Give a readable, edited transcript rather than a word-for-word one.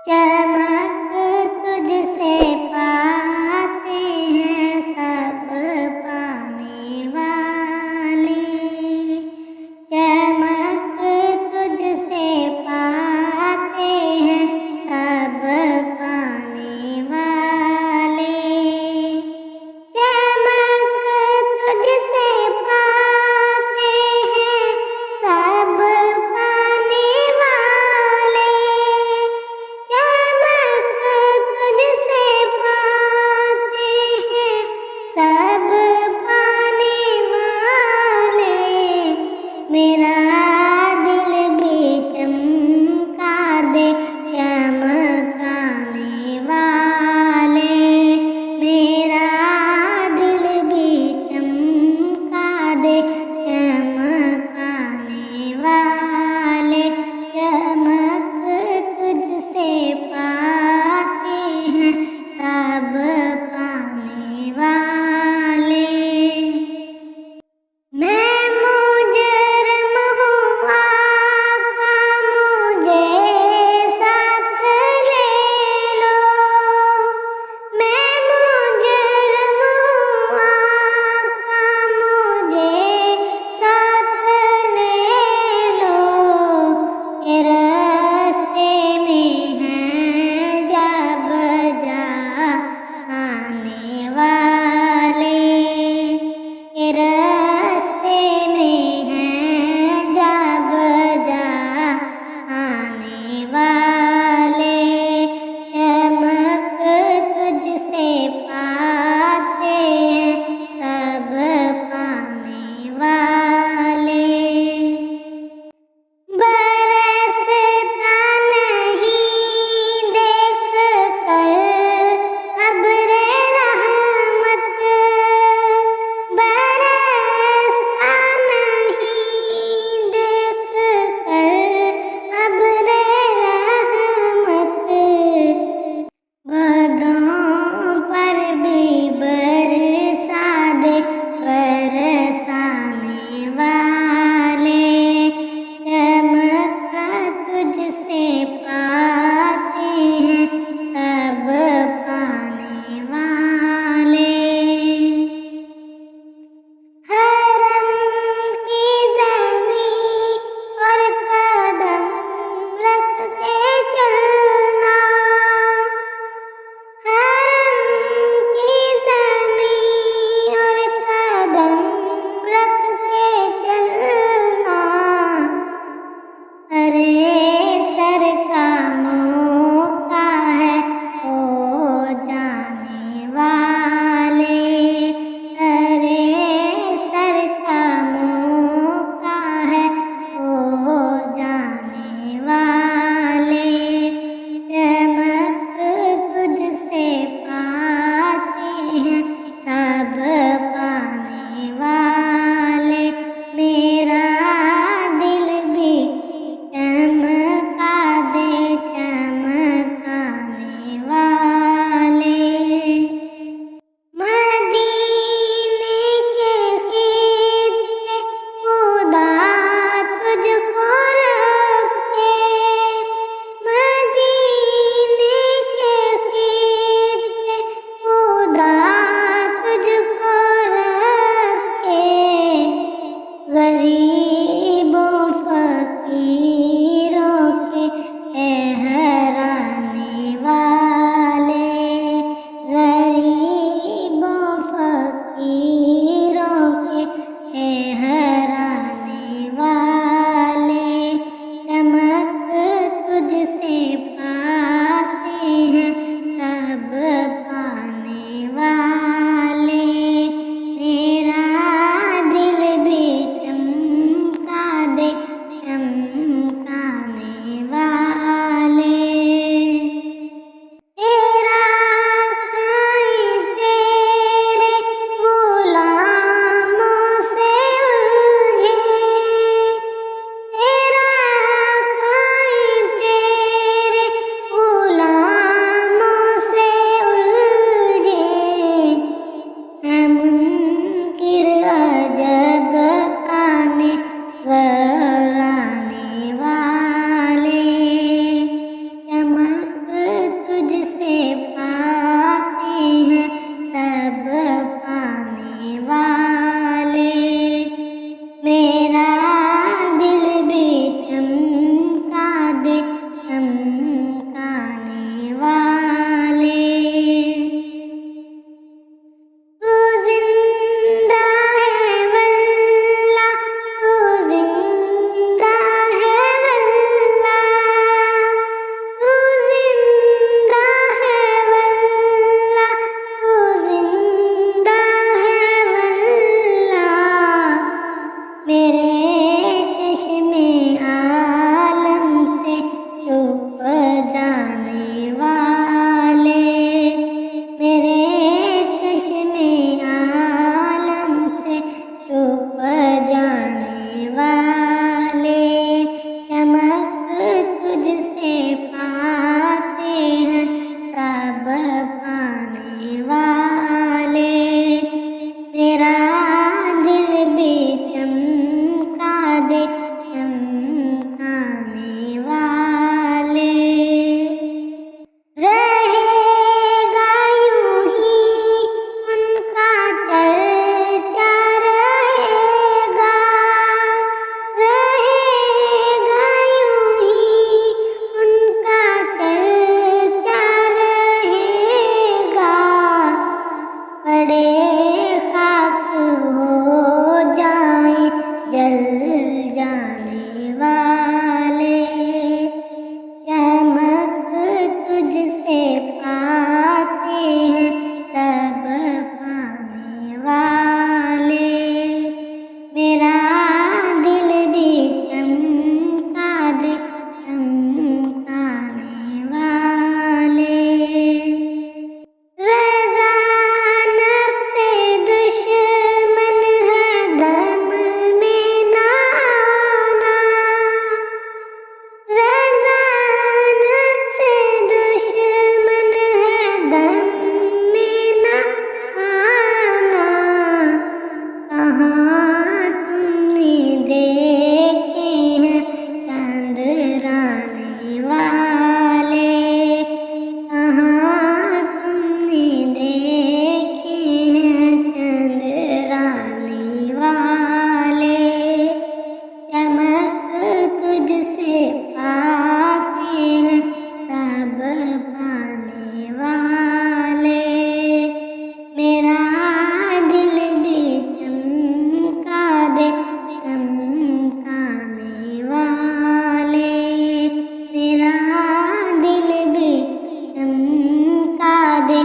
चमक तुझसे पाते हैं सब पाने वाले। चमक तुझसे पाते हैं सब पाने वाले। चमक तुझसे पाते हैं सब पाने वाले। चमक चमकाने वाले। रहेगा यूं ही उनका चर्चा रहेगा, रहेगा यूं ही उनका चर्चा रहेगा। पड़े खाक हो जाए जल जाने वाले, चमक तुझसे पाते हैं सब पाने वाले। मेरा दिल भी चमका दे चमकाने वाले। रज़ा नफ्से दुश्मन है दम में ना आना, रज़ा नफ्से दुश्मन है दम में ना आना। कहाँ तुमने देखे हैं चंदराने वाले, कहाँ तुमने देखे हैं चंदराने वाले। चमक तुझसे पाते हैं सब पाने वाले। मेरा दिल भी चमका दे चमकाने वाले। मेरा दिल भी चमका दे